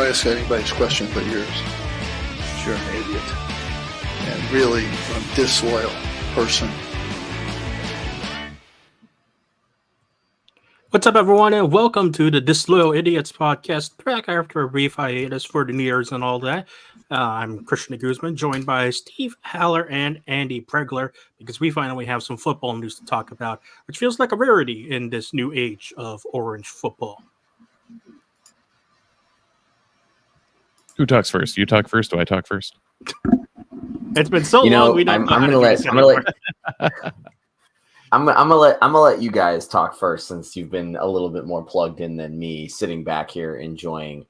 ask anybody's question but yours. You're an idiot. And really a disloyal person. What's up, everyone, and welcome to the Disloyal Idiots podcast. Back after a brief hiatus for the New Year's and all that. I'm Christian Guzman, joined by Steve Haller and Andy Pregler, because we finally have some football news to talk about, which feels like a rarity in this new age of Orange football. Who talks first? You talk first? Do I talk first? It's been so long. We don't. I'm gonna let you guys talk first, since you've been a little bit more plugged in than me, sitting back here enjoying,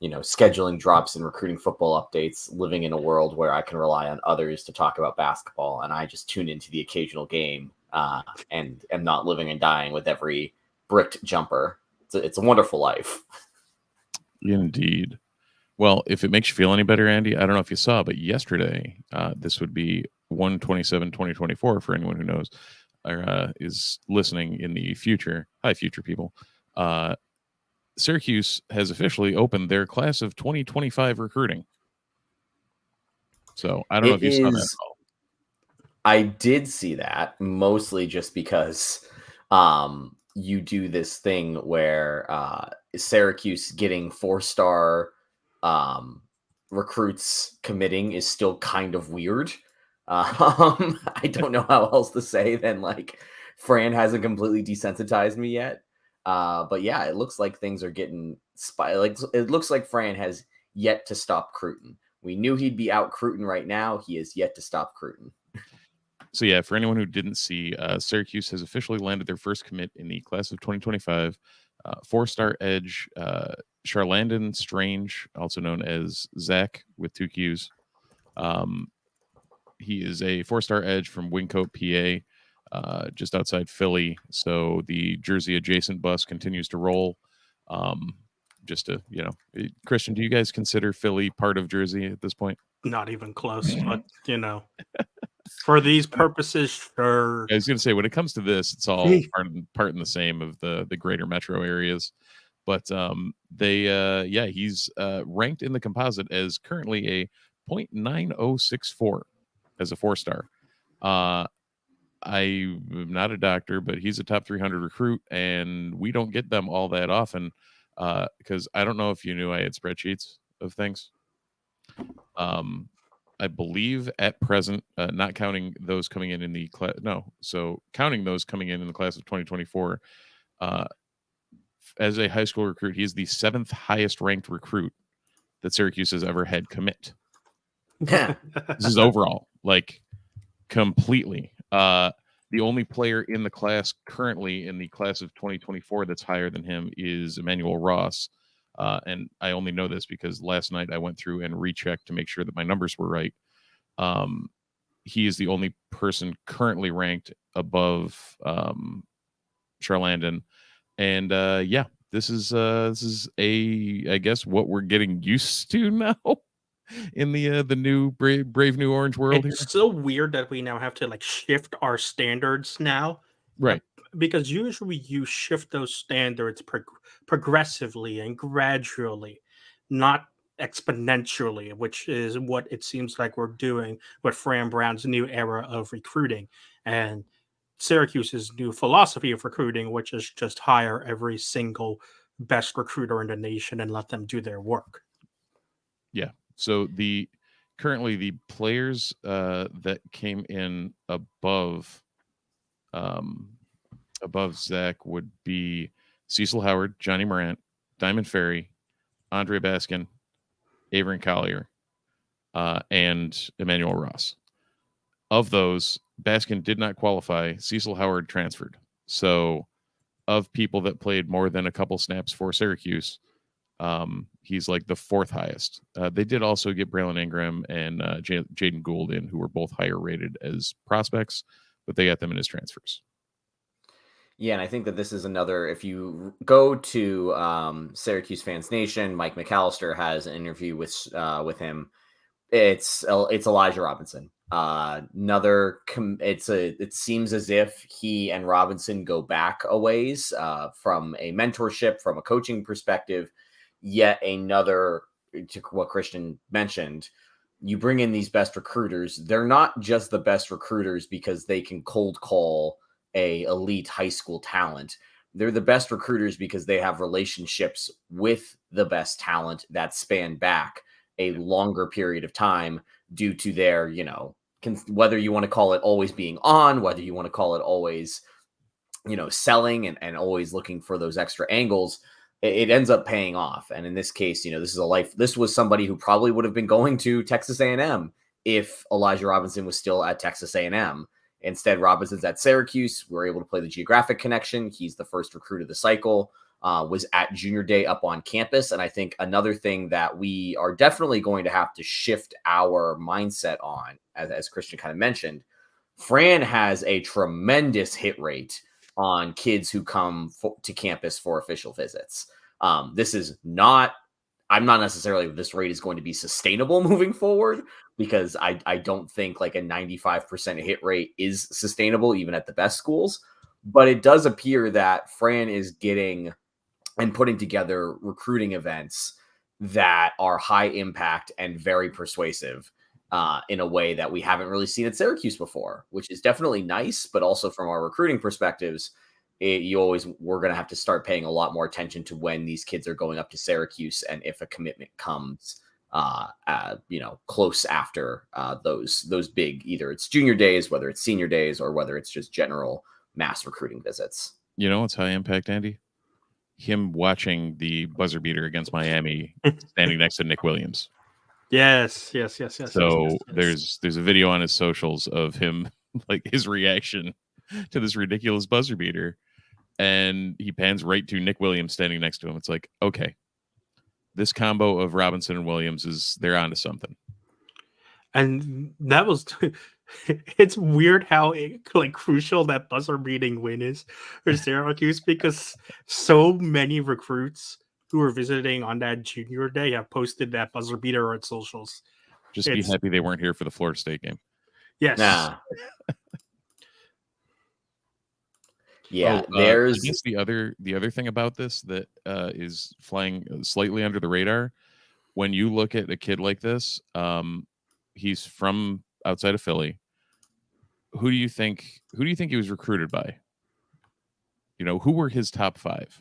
scheduling drops and recruiting football updates, living in a world where I can rely on others to talk about basketball, and I just tune into the occasional game and am not living and dying with every bricked jumper. It's a wonderful life. Indeed. Well, if it makes you feel any better, Andy, I don't know if you saw, but yesterday, this would be 1/27/2024 for anyone who knows or is listening in the future. Hi, future people. Syracuse has officially opened their class of 2025 recruiting. So I don't know if you saw that at all. I did see that, mostly just because you do this thing where Syracuse getting 4-star recruits committing is still kind of weird. I don't know how else to say than Fran hasn't completely desensitized me yet. But yeah, it looks like things are getting it looks like Fran has yet to stop Cruton. We knew he'd be out Cruton right now. He is yet to stop Cruton. So yeah, for anyone who didn't see, Syracuse has officially landed their first commit in the class of 2025. 4-star edge, Charlandon Strange, also known as Zach with 2 Qs. He is a 4-star edge from Wyncote, PA, just outside Philly. So the Jersey adjacent bus continues to roll. Just to, Christian, do you guys consider Philly part of Jersey at this point? Not even close, but for these purposes, sure. I was going to say, when it comes to this, it's all part and the same of the greater metro areas. But he's ranked in the composite as currently a 0.9064 as a 4-star. I'm not a doctor, but he's a top 300 recruit, and we don't get them all that often because I don't know if you knew I had spreadsheets of things. I believe at present, not counting those coming in the class. No, so counting those coming in the class of 2024, as a high school recruit, he is the 7th highest ranked recruit that Syracuse has ever had commit. This is overall, completely. The only player in the class currently in the class of 2024 that's higher than him is Emmanuel Ross. And I only know this because last night I went through and rechecked to make sure that my numbers were right. He is the only person currently ranked above Charlandon. And this is I guess what we're getting used to now in the new brave new orange world. It's so weird that we now have to shift our standards now, right? Because usually you shift those standards progressively and gradually, not exponentially, which is what it seems like we're doing with Fran Brown's new era of recruiting and Syracuse's new philosophy of recruiting, which is just hire every single best recruiter in the nation and let them do their work. Yeah. So currently the players that came in above Zach would be Cecil Howard, Johnny Morant, Diamond Ferry, Andre Baskin, Avery Collier, and Emmanuel Ross. Of those, Baskin did not qualify. Cecil Howard transferred. So of people that played more than a couple snaps for Syracuse, he's the 4th highest. They did also get Braylon Ingram and Jaden Gould in, who were both higher rated as prospects, but they got them in as transfers. Yeah, and I think that this is another, if you go to Syracuse Fans Nation, Mike McAllister has an interview with him. It's Elijah Robinson. It seems as if he and Robinson go back a ways from a mentorship, from a coaching perspective. Yet another to what Christian mentioned, you bring in these best recruiters. They're not just the best recruiters because they can cold call a elite high school talent. They're the best recruiters because they have relationships with the best talent that span back a longer period of time due to their, whether you want to call it always being on, whether you want to call it always, selling and always looking for those extra angles, it ends up paying off. And in this case, this was somebody who probably would have been going to Texas A&M if Elijah Robinson was still at Texas A&M. Instead, Robinson's at Syracuse. We're able to play the geographic connection. He's the first recruit of the cycle, was at junior day up on campus. And I think another thing that we are definitely going to have to shift our mindset on, as Christian kind of mentioned, Fran has a tremendous hit rate on kids who come to campus for official visits. I'm not necessarily this rate is going to be sustainable moving forward, because I don't think like a 95% hit rate is sustainable even at the best schools. But it does appear that Fran is getting and putting together recruiting events that are high impact and very persuasive in a way that we haven't really seen at Syracuse before, which is definitely nice. But also from our recruiting perspectives, we're going to have to start paying a lot more attention to when these kids are going up to Syracuse and if a commitment comes, close after those big, either it's junior days, whether it's senior days, or whether it's just general mass recruiting visits. It's high impact, Andy. Him watching the buzzer beater against Miami, standing next to Nick Williams. Yes. So there's a video on his socials of him, like his reaction to this ridiculous buzzer beater, and he pans right to Nick Williams standing next to him. It's like, okay, this combo of Robinson and Williams they're onto something. And that was, it's weird how crucial that buzzer beating win is for Syracuse, because so many recruits who are visiting on that junior day have posted that buzzer beater on socials. Just be happy they weren't here for the Florida State game. Yes. Nah. Yeah, I guess the other thing about this that is flying slightly under the radar. When you look at a kid like this, he's from outside of Philly. Who do you think he was recruited by? Who were his top 5?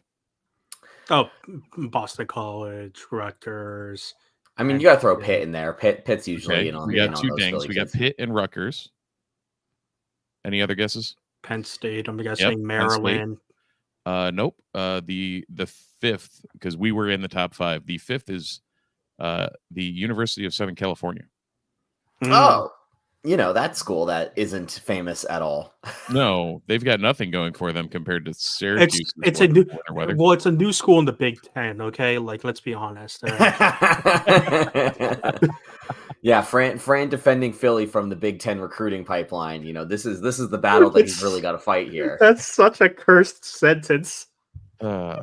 Oh, Boston College, Rutgers. I mean, you got to throw Pitt in there. Pitt's usually okay. We got 2 things. We got Pitt and Rutgers. Any other guesses? Penn State. I'm guessing Maryland. Nope. The 5th, because we were in the top 5. The 5th is the University of Southern California. Oh, that school that isn't famous at all. No, they've got nothing going for them compared to Syracuse. It's a new school in the Big Ten. Okay, let's be honest. Yeah, Fran defending Philly from the Big Ten recruiting pipeline. This is the battle that he's really got to fight here. That's such a cursed sentence.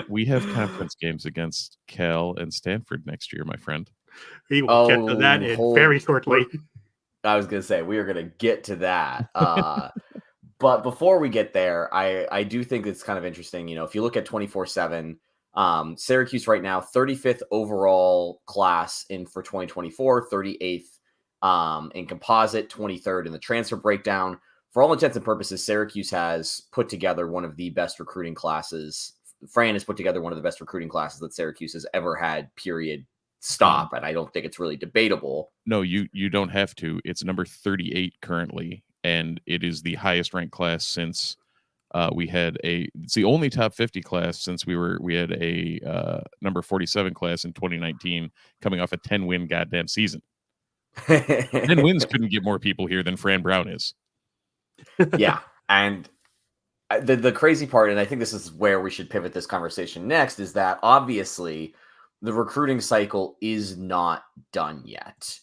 We have conference games against Cal and Stanford next year, my friend. We will get to that very shortly. I was going to say, we are going to get to that. But before we get there, I do think it's kind of interesting. If you look at 24/7, Syracuse right now, 35th overall class for 2024, 38th in composite, 23rd in the transfer breakdown. For all intents and purposes, Syracuse has put together one of the best recruiting classes. Fran has put together one of the best recruiting classes that Syracuse has ever had, period. Stop. And I don't think it's really debatable. No, you don't have to. It's number 38 currently, and it is the highest ranked class since it's the only top 50 class since we had a number 47 class in 2019 coming off a 10-win goddamn season. 10 wins couldn't get more people here than Fran Brown is. Yeah. And the crazy part, and I think this is where we should pivot this conversation next, is that obviously the recruiting cycle is not done yet.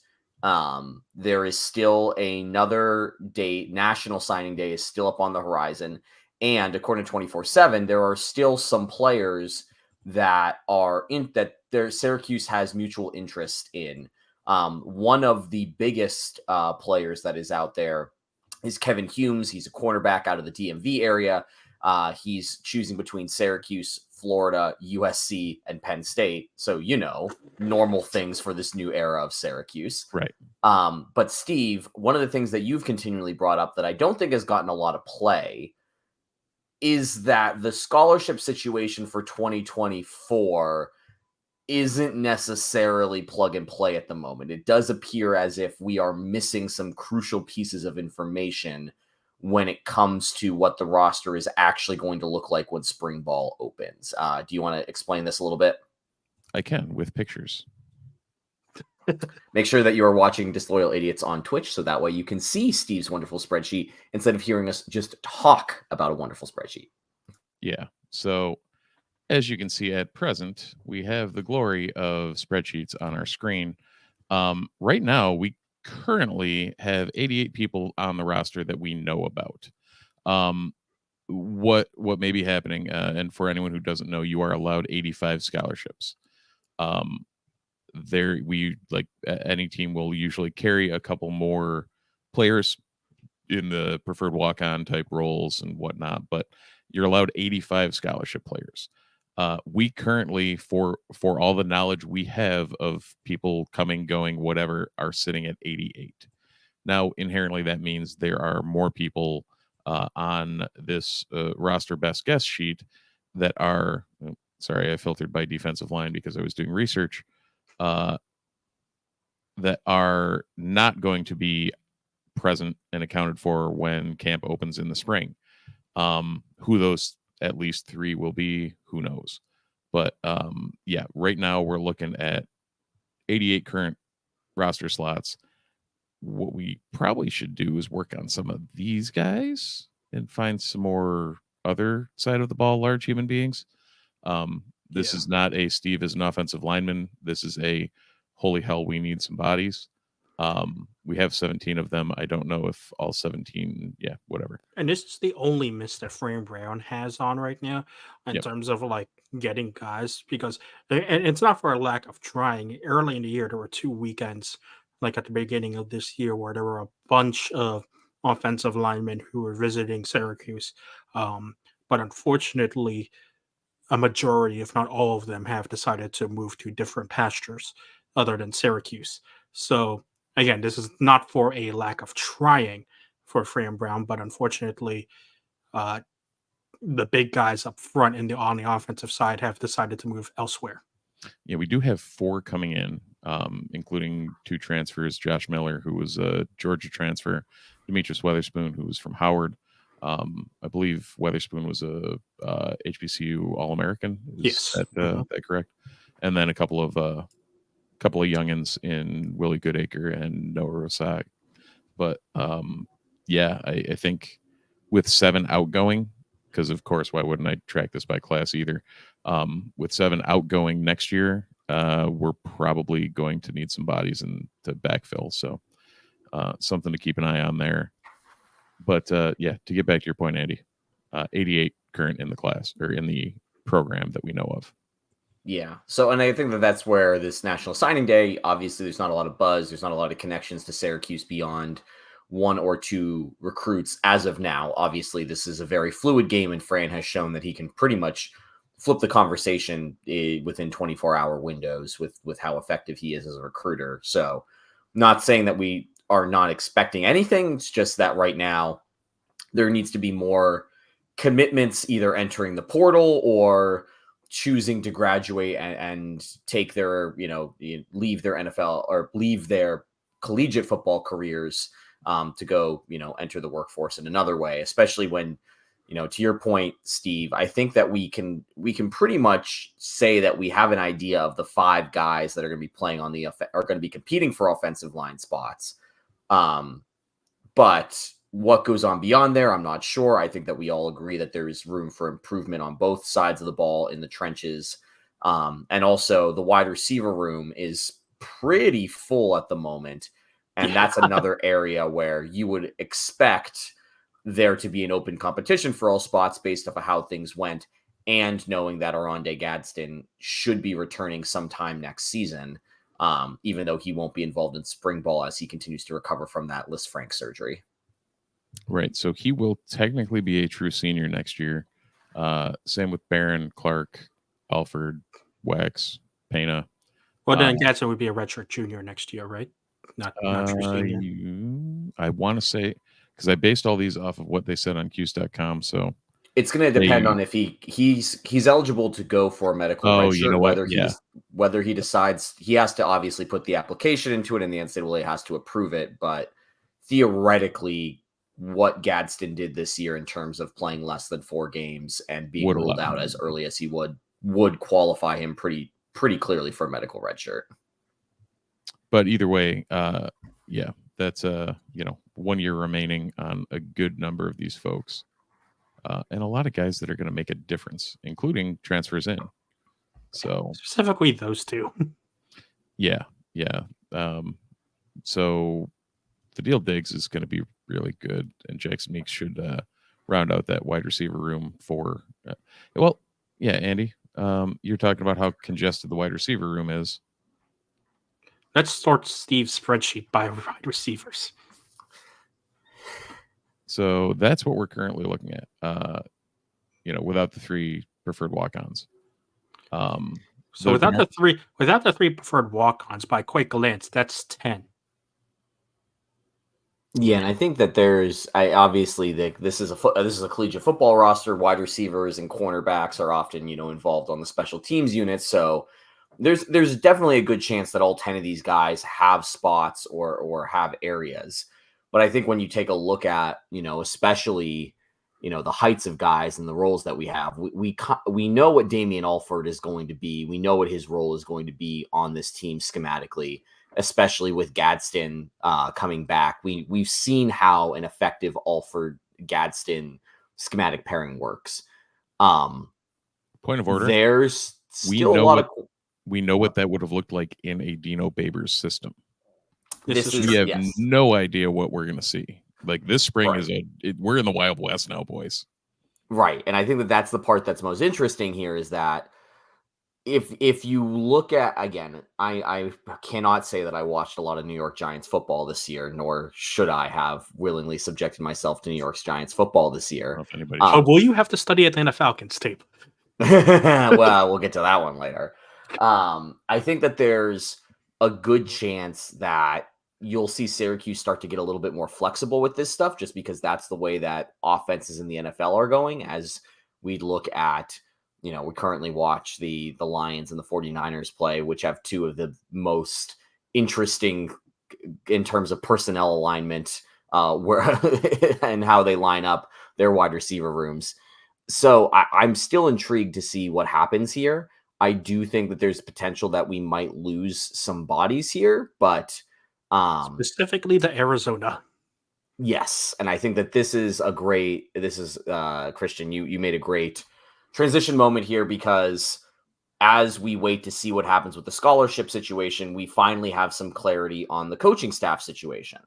There is still another date. National Signing Day is still up on the horizon. And according to 24/7, there are still some players that Syracuse has mutual interest in. One of the biggest players that is out there is Kevin Humes. He's a cornerback out of the DMV area. He's choosing between Syracuse, Florida, USC, and Penn State. So, normal things for this new era of Syracuse. Right. But Steve, one of the things that you've continually brought up that I don't think has gotten a lot of play is that the scholarship situation for 2024 isn't necessarily plug and play at the moment. It does appear as if we are missing some crucial pieces of information when it comes to what the roster is actually going to look like when spring ball opens. Do you want to explain this a little bit? I can, with pictures. Make sure that you are watching Disloyal Idiots on Twitch, so that way you can see Steve's wonderful spreadsheet instead of hearing us just talk about a wonderful spreadsheet. Yeah. So as you can see at present, we have the glory of spreadsheets on our screen. Right now, we currently have 88 people on the roster that we know about. What may be happening, and for anyone who doesn't know, you are allowed 85 scholarships. Any team will usually carry a couple more players in the preferred walk-on type roles and whatnot, but you're allowed 85 scholarship players. We currently, for all the knowledge we have of people coming, going, whatever, are sitting at 88. Now, inherently, that means there are more people on this roster best guess sheet that are, sorry, I filtered by defensive line because I was doing research, that are not going to be present and accounted for when camp opens in the spring. Who those at least 3 will be, who knows? But right now we're looking at 88 current roster slots. What we probably should do is work on some of these guys and find some more other side of the ball large human beings. This is not a Steve is an offensive lineman. This is a holy hell, we need some bodies. We have 17 of them. I don't know if all 17, whatever. And this is the only miss that Fran Brown has on right now in terms of getting guys, because and it's not for a lack of trying. Early in the year, there were 2 weekends, at the beginning of this year, where there were a bunch of offensive linemen who were visiting Syracuse. But unfortunately, a majority, if not all of them, have decided to move to different pastures other than Syracuse. So again, this is not for a lack of trying for Fran Brown, but unfortunately, the big guys up front on the offensive side have decided to move elsewhere. Yeah, we do have 4 coming in, including 2 transfers: Josh Miller, who was a Georgia transfer, Demetrius Weatherspoon, who was from Howard. I believe Weatherspoon was a HBCU All-American. Yes, that correct? And then a couple of youngins in Willie Goodacre and Noah Rosag. But I think with 7 outgoing, because of course, why wouldn't I track this by class either? With 7 outgoing next year, we're probably going to need some bodies to backfill. So something to keep an eye on there. But to get back to your point, Andy, 88 current in the class or in the program that we know of. Yeah. So, and I think that's where this National Signing Day, obviously there's not a lot of buzz. There's not a lot of connections to Syracuse beyond 1 or 2 recruits as of now. Obviously, this is a very fluid game, and Fran has shown that he can pretty much flip the conversation within 24-hour windows with how effective he is as a recruiter. So, not saying that we are not expecting anything. It's just that right now there needs to be more commitments either entering the portal or choosing to graduate and take their, leave their NFL or leave their collegiate football careers to go, enter the workforce in another way, especially when, to your point, Steve, I think that we can pretty much say that we have an idea of the 5 guys that are going to be playing are going to be competing for offensive line spots. But what goes on beyond there, I'm not sure. I think that we all agree that there is room for improvement on both sides of the ball in the trenches. And also the wide receiver room is pretty full at the moment. And that's another area where you would expect there to be an open competition for all spots based off of how things went, and knowing that Aronde Gadsden should be returning sometime next season, even though he won't be involved in spring ball as he continues to recover from that Lisfranc surgery. Right. So he will technically be a true senior next year. Same with Barron, Clark, Alford, Wax, Pena. Well, then Gadsden would be a redshirt junior next year, right? Not true senior. I want to say, because I based all these off of what they said on Qs.com. So it's going to depend on if he's eligible to go for a medical redshirt. You know what? Whether he decides, he has to obviously put the application into it, and the NCAA has to approve it. But theoretically, what Gadsden did this year in terms of playing less than 4 games and being ruled out as early as he would qualify him pretty clearly for a medical redshirt. But either way, that's 1 year remaining on a good number of these folks, and a lot of guys that are going to make a difference, including transfers in. So specifically those two. Yeah. So the deal Diggs is going to be really good, and Jackson Meeks should round out that wide receiver room for. Andy, you're talking about how congested the wide receiver room is. Let's sort Steve's spreadsheet by wide receivers. So that's what we're currently looking at. Without the 3 preferred walk-ons. So without the three preferred walk-ons, by quick glance, that's 10. Yeah, and I think that this is a collegiate football roster. Wide receivers and cornerbacks are often involved on the special teams units. So there's definitely a good chance that all 10 of these guys have spots or have areas. But I think when you take a look at especially the heights of guys and the roles that we have, we know what Damian Alford is going to be. We know what his role is going to be on this team schematically, especially with Gadsden coming back. We've seen how an effective Alford-Gadsden schematic pairing works. Point of order. There's still a lot of... We know what that would have looked like in a Dino Babers system. We have no idea what we're going to see. Like this spring we're in the Wild West now, boys. Right. And I think that that's the part that's most interesting here is that if you look at, again, I cannot say that I watched a lot of New York Giants football this year, nor should I have willingly subjected myself to New York Giants football this year. Will you have to study Atlanta Falcons tape? Well, we'll get to that one later. I think that there's a good chance that you'll see Syracuse start to get a little bit more flexible with this stuff, just because that's the way that offenses in the NFL are going. As we look at, we currently watch the Lions and the 49ers play, which have 2 of the most interesting in terms of personnel alignment, and how they line up their wide receiver rooms. So I'm still intrigued to see what happens here. I do think that there's potential that we might lose some bodies here, but specifically the Arizona. Yes. And I think that this is Christian, you made a great transition moment here, because as we wait to see what happens with the scholarship situation, we finally have some clarity on the coaching staff situation.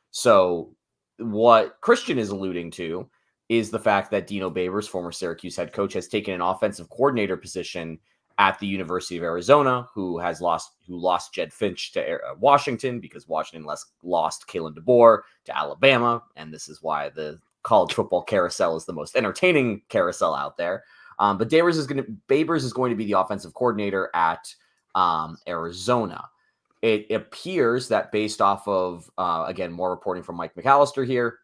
So what Christian is alluding to is the fact that Dino Babers, former Syracuse head coach, has taken an offensive coordinator position at the University of Arizona, who lost Jed Finch to Washington, because Washington lost Kalen DeBoer to Alabama, and this is why the college football carousel is the most entertaining carousel out there. But Babers is going to be the offensive coordinator at Arizona. It appears that based off of again, more reporting from Mike McAllister here,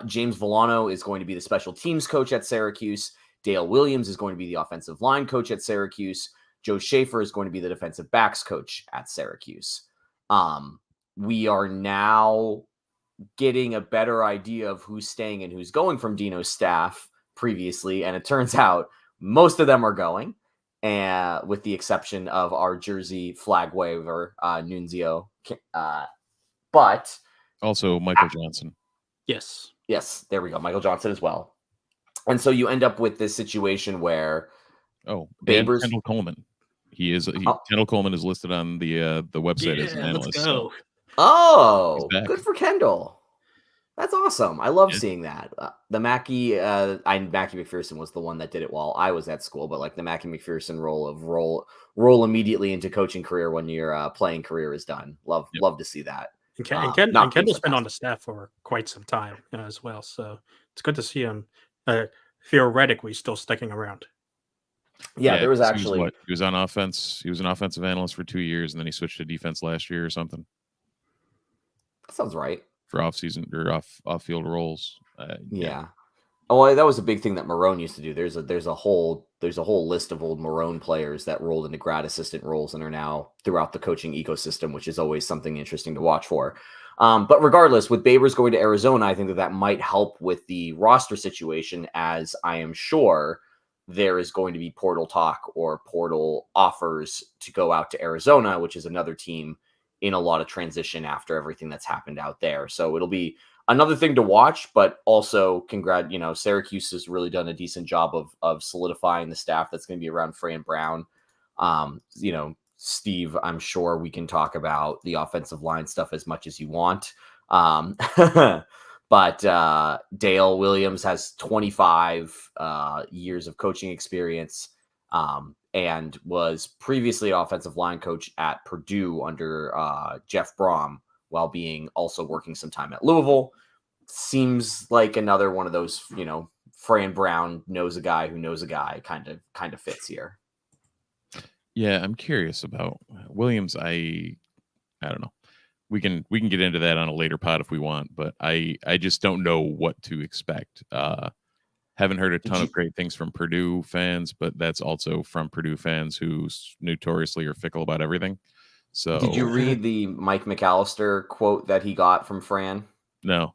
James Villano is going to be the special teams coach at Syracuse. Dale Williams is going to be the offensive line coach at Syracuse. Joe Schaefer is going to be the defensive backs coach at Syracuse. We are now getting a better idea of who's staying and who's going from Dino's staff previously, and it turns out most of them are going, and with the exception of our Jersey flag waver, Nunzio. But also Michael Johnson. Yes, there we go. Michael Johnson as well. And so you end up with this situation where Babers, Kendall Coleman. Kendall Coleman is listed on the website as an analyst. Let's go. Good for Kendall. That's awesome. I love seeing that. The Mackie McPherson was the one that did it while I was at school, but like the Mackie McPherson roll immediately into coaching career when your playing career is done. Love to see that. And Kendall's been on the staff for quite some time as well, so it's good to see him theoretically still sticking around. Yeah, there was 'cause actually he was on offense. He was an offensive analyst for 2 years, and then he switched to defense last year or something that sounds right. for off-season or off-field roles. Yeah. Oh, well, that was a big thing that Marone used to do. There's a whole list of old Marone players that rolled into grad assistant roles and are now throughout the coaching ecosystem, which is always something interesting to watch for. But regardless, with Babers going to Arizona, I think that might help with the roster situation, as I am sure there is going to be portal talk or portal offers to go out to Arizona, which is another team in a lot of transition after everything that's happened out there. So it'll be another thing to watch, but also Syracuse has really done a decent job of solidifying the staff that's going to be around Fran Brown. Steve, I'm sure we can talk about the offensive line stuff as much as you want. But Dale Williams has 25 years of coaching experience and was previously offensive line coach at Purdue under Jeff Brom, while being also working some time at Louisville. Seems like another one of those, Fran Brown knows a guy who knows a guy kind of fits here. Yeah, I'm curious about Williams. I don't know. We can get into that on a later pod if we want, but I just don't know what to expect. Haven't heard a ton of great things from Purdue fans, but that's also from Purdue fans who notoriously are fickle about everything. So did you read the Mike McAllister quote that he got from Fran? No.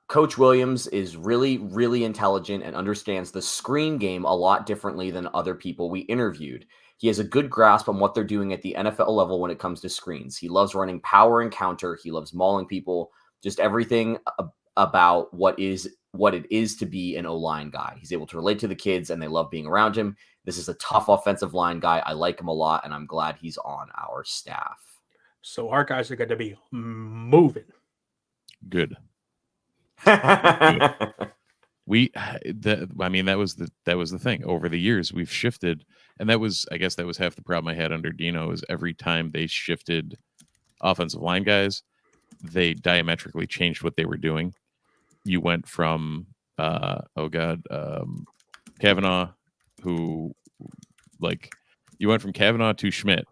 Coach Williams is really, really intelligent and understands the screen game a lot differently than other people we interviewed. He has a good grasp on what they're doing at the NFL level when it comes to screens. He loves running power and counter. He loves mauling people, just everything about what it is to be an O-line guy. He's able to relate to the kids and they love being around him. This is a tough offensive line guy. I like him a lot and I'm glad he's on our staff. So our guys are going to be moving. Good. That was the thing. Over the years we've shifted, and that was half the problem I had under Dino, is every time they shifted offensive line guys, they diametrically changed what they were doing. You went from Kavanaugh, you went from Kavanaugh to Schmidt,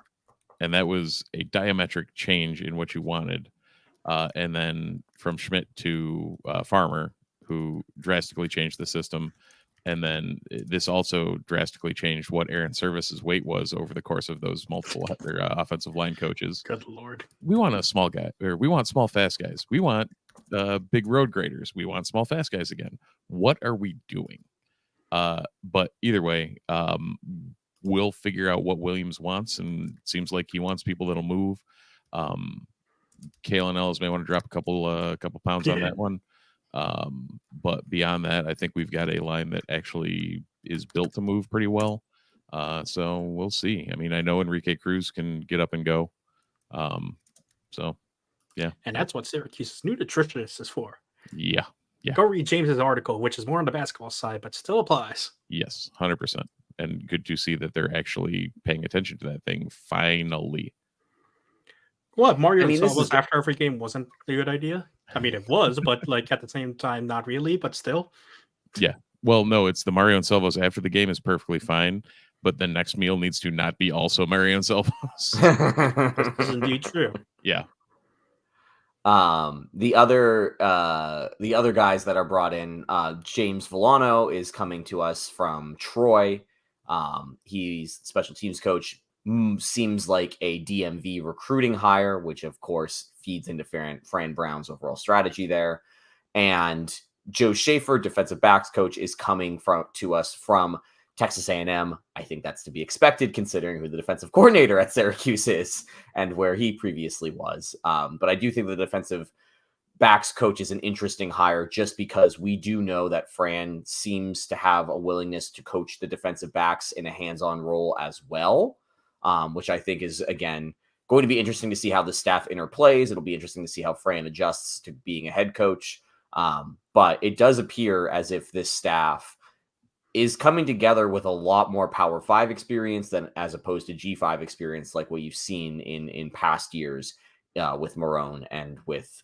and that was a diametric change in what you wanted. And then from Schmidt to Farmer, who drastically changed the system. And then this also drastically changed what Aaron Service's weight was over the course of those multiple offensive line coaches. Good Lord. We want a small guy, or we want small, fast guys. We want big road graders. We want small, fast guys again. What are we doing? But either way, we'll figure out what Williams wants, and it seems like he wants people that'll move. Kalen Ellis may want to drop a couple pounds on that one. But beyond that, I think we've got a line that actually is built to move pretty well. So we'll see. I mean, I know Enrique Cruz can get up and go. So yeah. And that's what Syracuse's new nutritionist is for. Yeah. Go read James's article, which is more on the basketball side, but still applies. Yes, 100%. And good to see that they're actually paying attention to that thing finally. What, Mario Salvos after every game wasn't a good idea? I mean, it was, but at the same time, not really, but still. Yeah. Well, no, it's the Mario and Salvos after the game is perfectly fine, but the next meal needs to not be also Mario and Salvos. This is indeed true. Yeah. The other guys that are brought in, James Villano is coming to us from Troy. He's special teams coach. Seems like a DMV recruiting hire, which of course feeds into Fran Brown's overall strategy there. And Joe Schaefer, defensive backs coach, is coming to us from Texas A&M. I think that's to be expected considering who the defensive coordinator at Syracuse is and where he previously was. But I do think the defensive backs coach is an interesting hire just because we do know that Fran seems to have a willingness to coach the defensive backs in a hands-on role as well. Which I think is, again, going to be interesting to see how the staff interplays. It'll be interesting to see how Fran adjusts to being a head coach. But it does appear as if this staff is coming together with a lot more Power 5 experience than as opposed to G5 experience, like what you've seen in past years with Marone and with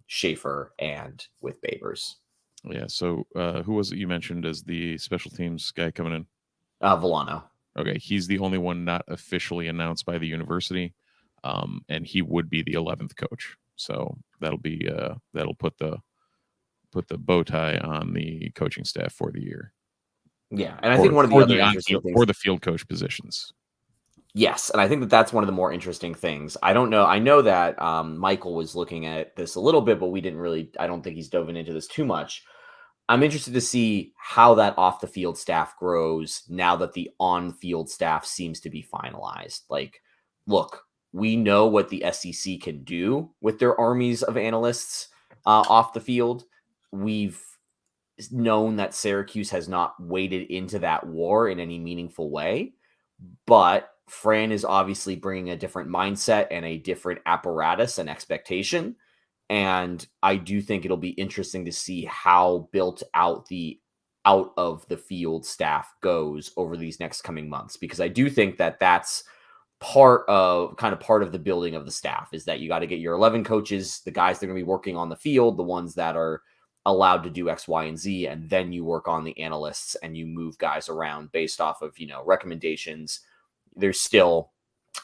Schaefer and with Babers. Yeah. So who was it you mentioned as the special teams guy coming in? Volano. Okay, he's the only one not officially announced by the university, and he would be the 11th coach. So that'll be that'll put the bow tie on the coaching staff for the year. Yeah, and I think one of the other interesting things for the field coach positions. Yes, and I think that that's one of the more interesting things. I don't know. I know that Michael was looking at this a little bit, but we didn't really. I don't think he's dove into this too much. I'm interested to see how that off the field staff grows now that the on field staff seems to be finalized. Like, look, we know what the SEC can do with their armies of analysts off the field. We've known that Syracuse has not waded into that war in any meaningful way, but Fran is obviously bringing a different mindset and a different apparatus and expectation. And I do think it'll be interesting to see how built out the out of the field staff goes over these next coming months, because I do think that that's part of the building of the staff is that you got to get your 11 coaches, the guys that are going to be working on the field, the ones that are allowed to do X, Y, and Z. And then you work on the analysts and you move guys around based off of, recommendations. There's still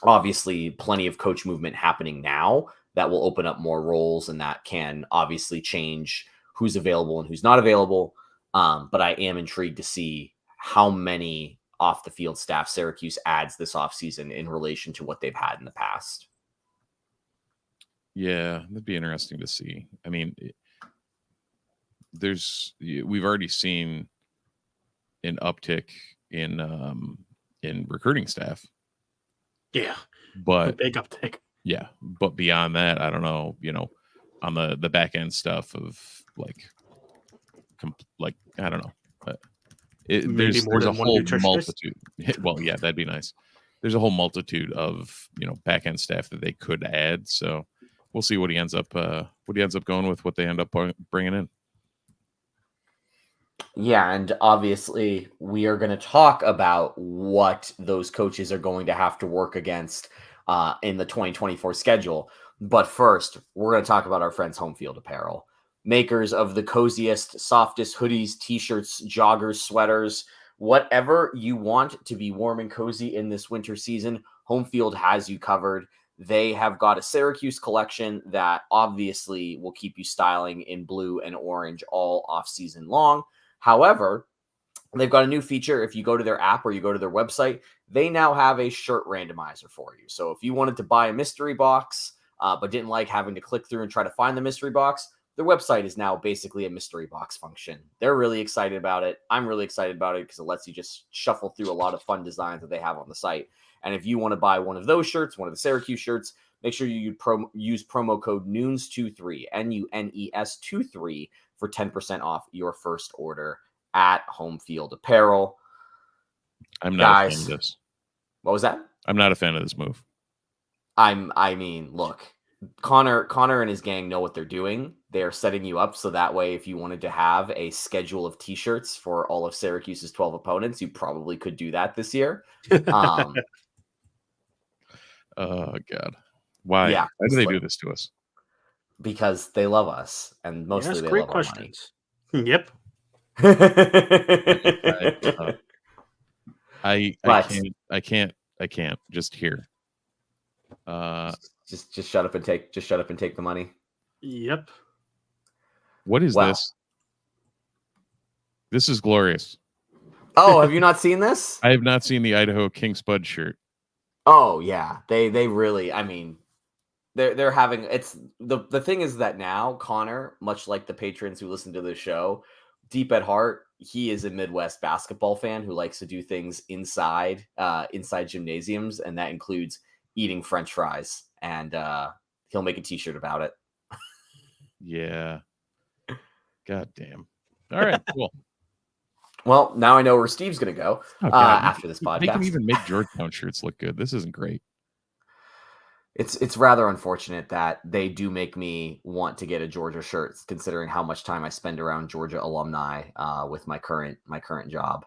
obviously plenty of coach movement happening now that will open up more roles, and that can obviously change who's available and who's not available. But I am intrigued to see how many off the field staff Syracuse adds this offseason in relation to what they've had in the past. Yeah, that'd be interesting to see. I mean, we've already seen an uptick in recruiting staff. Yeah, but a big uptick. Yeah, but beyond that, I don't know. On the back end stuff of like I don't know. There's a whole multitude. Well, yeah, that'd be nice. There's a whole multitude of back end staff that they could add. So we'll see what he ends up going with, what they end up bringing in. Yeah, and obviously we are going to talk about what those coaches are going to have to work against in the 2024 schedule. But first, we're going to talk about our friends Home Field Apparel, makers of the coziest, softest hoodies, t-shirts, joggers, sweaters, whatever you want to be warm and cozy in this winter season. Home Field has you covered. They have got a Syracuse collection that obviously will keep you styling in blue and orange all off season long. However, they've got a new feature. If you go to their app or you go to their website, they now have a shirt randomizer for you. So if you wanted to buy a mystery box, but didn't like having to click through and try to find the mystery box, their website is now basically a mystery box function. They're really excited about it. I'm really excited about it because it lets you just shuffle through a lot of fun designs that they have on the site. And if you want to buy one of those shirts, one of the Syracuse shirts, make sure you use promo code NUNES23, NUNES23, for 10% off your first order at Home Field Apparel. I'm not a fan of this. What was that? I'm not a fan of this move. I mean, look, Connor and his gang know what they're doing. They are setting you up so that way, if you wanted to have a schedule of t-shirts for all of Syracuse's 12 opponents, you probably could do that this year. Oh God. Why? Yeah, why do they do this to us? Because they love us, and mostly they love questions. Our money. Yep. I can't just hear. Just shut up and take the money. Yep. What is this? This is glorious. Oh, have you not seen this? I have not seen the Idaho King Spud shirt. Oh yeah, they really. I mean, they're having it's the thing is that now Connor, much like the patrons who listen to the show, deep at heart, he is a Midwest basketball fan who likes to do things inside gymnasiums, and that includes eating French fries. And he'll make a t-shirt about it. Yeah. God damn. All right, cool. Well, now I know where Steve's going to go after this podcast. They can even make Georgetown shirts look good. This isn't great. It's rather unfortunate that they do make me want to get a Georgia shirt, considering how much time I spend around Georgia alumni with my current job.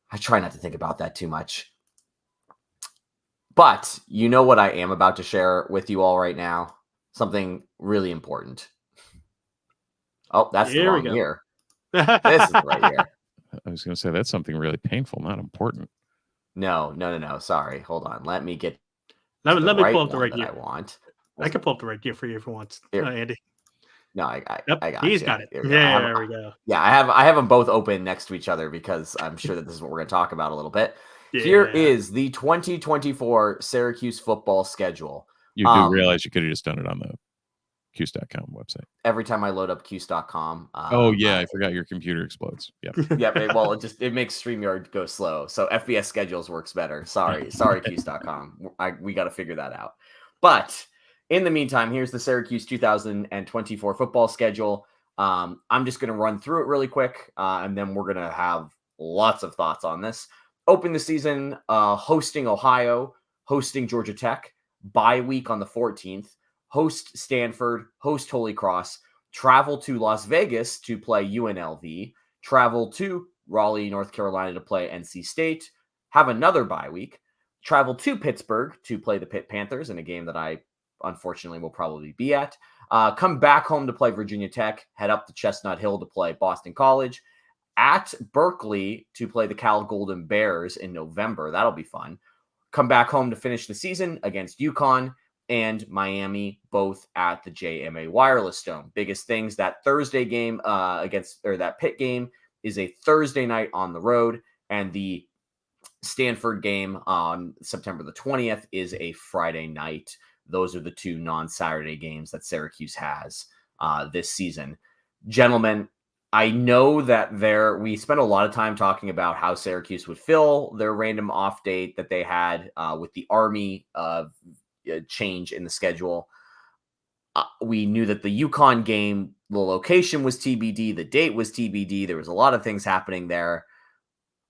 I try not to think about that too much. But you know what I am about to share with you all right now? Something really important. Oh, that's the Here we wrong go. year. This is the right year. I was going to say that's something really painful, not important. No. Sorry. Hold on. Let me get let to the me right pull up the one right that year. I want. I can pull up the right year for you if you want, Here. Andy. No, I Yep, got he's you. got it. There we go. There we go. Yeah, I have them both open next to each other because I'm sure that this is what we're going to talk about a little bit. Yeah. Here is the 2024 Syracuse football schedule. You do realize you could have just done it on the Cuse.com website. Every time I load up Cuse.com. Oh, yeah. I forgot your computer explodes. Yep. Yeah, it makes StreamYard go slow. So FBS schedules works better. Sorry, Cuse.com. We got to figure that out. But in the meantime, here's the Syracuse 2024 football schedule. I'm just going to run through it really quick, and then we're going to have lots of thoughts on this. Open the season hosting Ohio, hosting Georgia Tech, bye week on the 14th, host Stanford, host Holy Cross, travel to Las Vegas to play UNLV, travel to Raleigh, North Carolina to play NC State, have another bye week, travel to Pittsburgh to play the Pitt Panthers in a game that I unfortunately will probably be at, come back home to play Virginia Tech, head up to Chestnut Hill to play Boston College, at Berkeley to play the Cal Golden Bears in November. That'll be fun. Come back home to finish the season against UConn and Miami, both at the JMA Wireless Dome. Biggest things, that Thursday game that Pitt game is a Thursday night on the road, and the Stanford game on September the 20th is a Friday night. Those are the two non-Saturday games that Syracuse has this season. Gentlemen, I know that we spent a lot of time talking about how Syracuse would fill their random off date that they had with the Army change in the schedule. We knew that the UConn game, the location was TBD, the date was TBD. There was a lot of things happening there.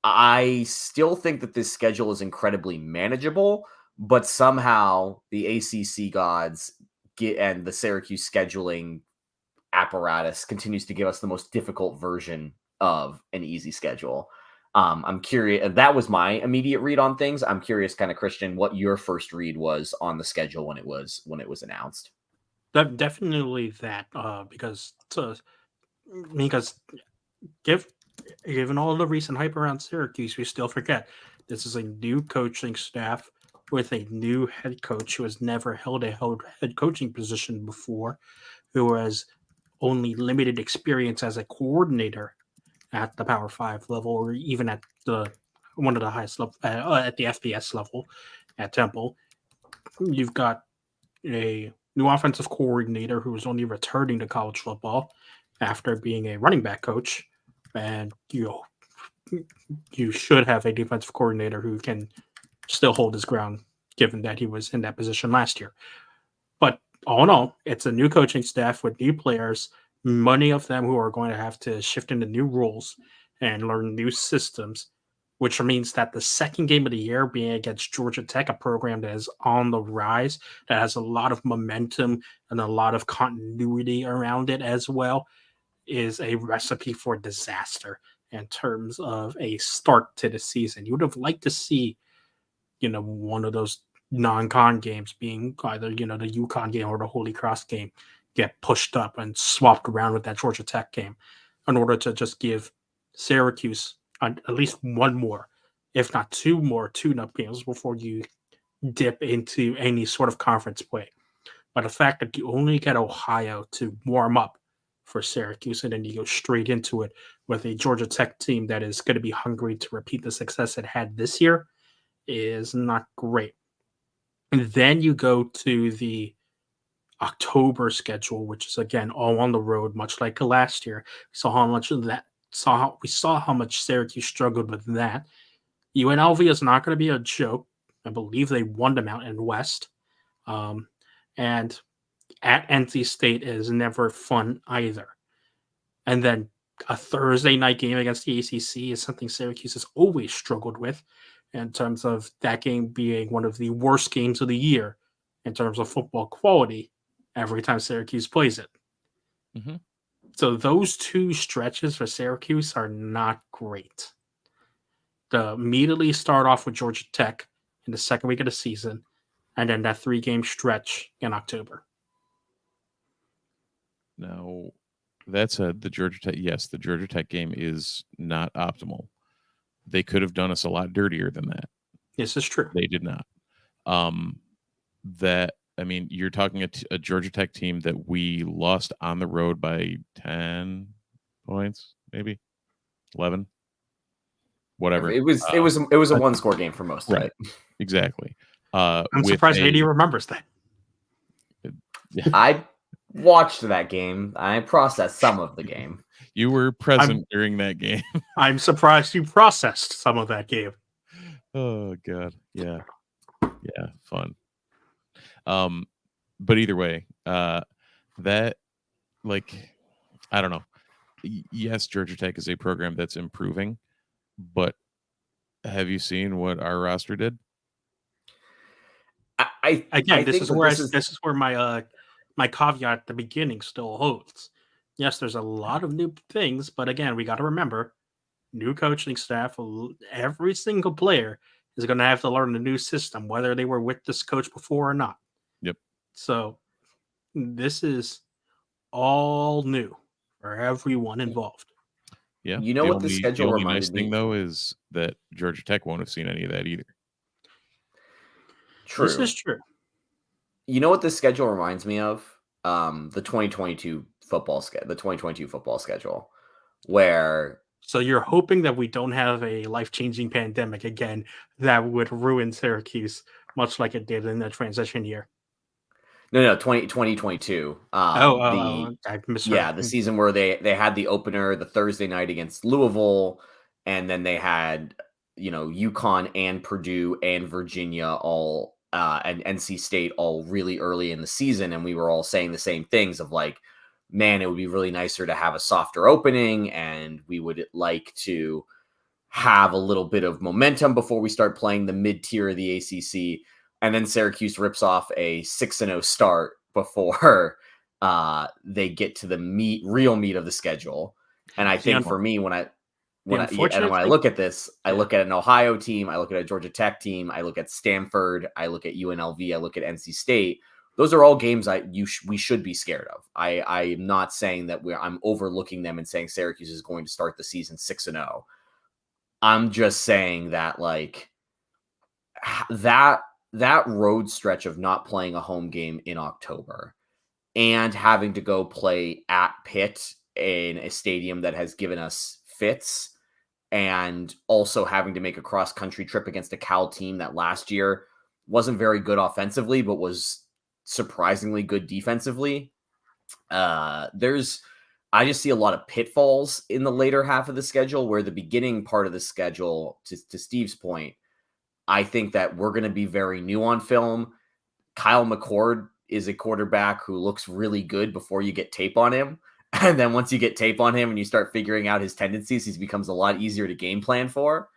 I still think that this schedule is incredibly manageable, but somehow the ACC gods and the Syracuse scheduling apparatus continues to give us the most difficult version of an easy schedule. I'm curious. That was my immediate read on things. I'm curious, kind of, Christian, what your first read was on the schedule when it was announced. Definitely that, because given all the recent hype around Syracuse, we still forget this is a new coaching staff with a new head coach who has never held a head coaching position before, who has only limited experience as a coordinator at the Power 5 level, or even at one of the highest level at the FBS level at Temple. You've got a new offensive coordinator who is only returning to college football after being a running back coach, and you should have a defensive coordinator who can still hold his ground, given that he was in that position last year. But all in all, it's a new coaching staff with new players, many of them who are going to have to shift into new roles and learn new systems, which means that the second game of the year being against Georgia Tech, a program that is on the rise, that has a lot of momentum and a lot of continuity around it as well, is a recipe for disaster in terms of a start to the season. You would have liked to see, one of those non-con games being either, the UConn game or the Holy Cross game get pushed up and swapped around with that Georgia Tech game in order to just give Syracuse at least one more, if not two more tune-up games before you dip into any sort of conference play. But the fact that you only get Ohio to warm up for Syracuse and then you go straight into it with a Georgia Tech team that is going to be hungry to repeat the success it had this year is not great. And then you go to the October schedule, which is again all on the road, much like last year. We saw how much Syracuse struggled with that. UNLV is not going to be a joke. I believe they won the Mountain West, and at NC State is never fun either. And then a Thursday night game against the ACC is something Syracuse has always struggled with, in terms of that game being one of the worst games of the year in terms of football quality every time Syracuse plays it. Mm-hmm. So those two stretches for Syracuse are not great. To immediately start off with Georgia Tech in the second week of the season, and then that 3-game stretch in October. Now, the Georgia Tech. Yes, the Georgia Tech game is not optimal. They could have done us a lot dirtier than that. This is true. They did not. You're talking a Georgia Tech team that we lost on the road by 10 points, maybe 11, whatever. It was a one score game for most of it. Exactly. I'm surprised AD remembers that. I watched that game. I processed some of the game. You were present during that game. I'm surprised you processed some of that game. Oh God. Yeah. Fun. But either way, I don't know. Yes, Georgia Tech is a program that's improving, but have you seen what our roster did? This is where my caveat at the beginning still holds. Yes, there's a lot of new things, but again, we got to remember, new coaching staff, every single player is going to have to learn the new system, whether they were with this coach before or not. Yep. So this is all new for everyone involved. Yeah. You know what the schedule reminded me? The only nice thing, though, is that Georgia Tech won't have seen any of that either. True. This is true. You know what this schedule reminds me of? The 2022 football schedule, where. So you're hoping that we don't have a life-changing pandemic again that would ruin Syracuse, much like it did in the transition year. No, 2022. I misheard. Yeah, the season where they had the opener the Thursday night against Louisville, and then they had UConn and Purdue and Virginia all and NC State all really early in the season, and we were all saying the same things of like, man, it would be really nicer to have a softer opening, and we would like to have a little bit of momentum before we start playing the mid-tier of the ACC. And then Syracuse rips off a 6-0 start before they get to the real meat of the schedule. And I think for me, when I look at this, I look at an Ohio team, I look at a Georgia Tech team, I look at Stanford, I look at UNLV, I look at NC State. Those are all games we should be scared of. I am not saying that I'm overlooking them and saying Syracuse is going to start the season 6-0. I'm just saying that like that road stretch of not playing a home game in October and having to go play at Pitt in a stadium that has given us fits, and also having to make a cross-country trip against a Cal team that last year wasn't very good offensively, but was surprisingly good defensively. I just see a lot of pitfalls in the later half of the schedule, where the beginning part of the schedule, to Steve's point, I think that we're going to be very new on film. Kyle McCord is a quarterback who looks really good before you get tape on him. And then once you get tape on him and you start figuring out his tendencies, he becomes a lot easier to game plan for.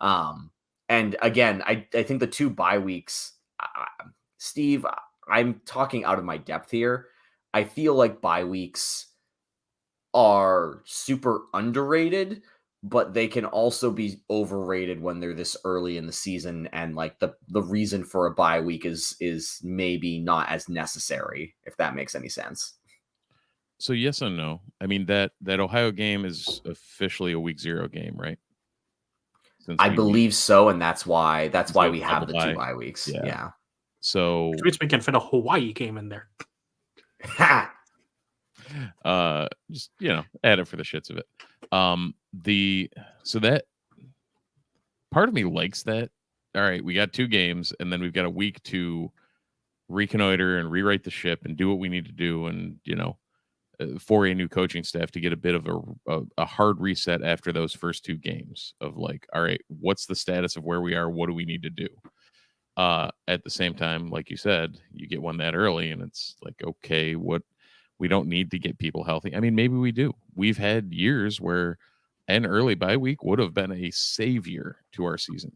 And again, I think the 2 bye weeks, Steve, I'm talking out of my depth here. I feel like bye weeks are super underrated, but they can also be overrated when they're this early in the season, and like the reason for a bye week is maybe not as necessary, if that makes any sense. So yes and no. I mean, that Ohio game is officially a week 0 game, right? I believe so, and that's why we have the 2 bye weeks. Yeah. So which means we can fit a Hawaii game in there. Just add it for the shits of it. So that part of me likes that. All right, we got 2 games, and then we've got a week to reconnoiter and rewrite the ship and do what we need to do, and for a new coaching staff to get a bit of a hard reset after those first 2 games of like, all right, what's the status of where we are? What do we need to do? At the same time, like you said, you get one that early, and it's like, okay, we don't need to get people healthy. I mean, maybe we do. We've had years where an early bye week would have been a savior to our season.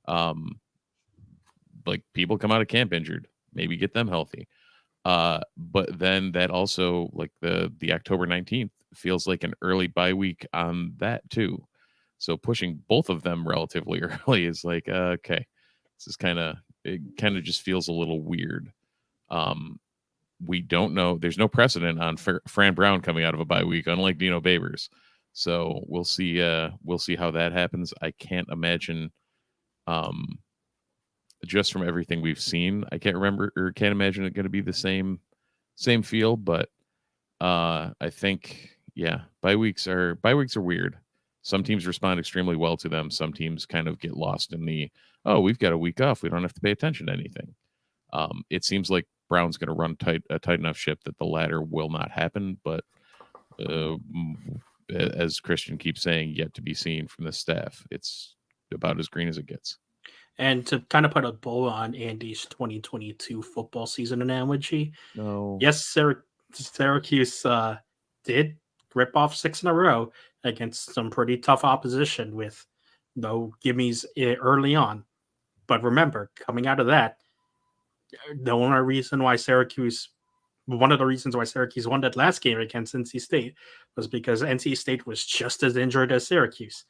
Like people come out of camp injured, maybe get them healthy. But then that also, like the October 19th feels like an early bye week on that too. So pushing both of them relatively early is like, okay, this is it kind of just feels a little weird. we don't know. There's no precedent on Fran Brown coming out of a bye week, unlike Dino Babers. So we'll see. We'll see how that happens. I can't imagine. Just from everything we've seen, I can't imagine it going to be the same feel. But I think, yeah, bye weeks are weird. Some teams respond extremely well to them. Some teams kind of get lost in we've got a week off, we don't have to pay attention to anything. It seems like Brown's going to run a tight enough ship that the latter will not happen. But as Christian keeps saying, yet to be seen from the staff. It's about as green as it gets. And to kind of put a bow on Andy's 2022 football season analogy, yes, Syracuse did rip off 6 in a row against some pretty tough opposition with no gimmies early on. But remember, coming out of that, one of the reasons why Syracuse won that last game against NC State was because NC State was just as injured as Syracuse.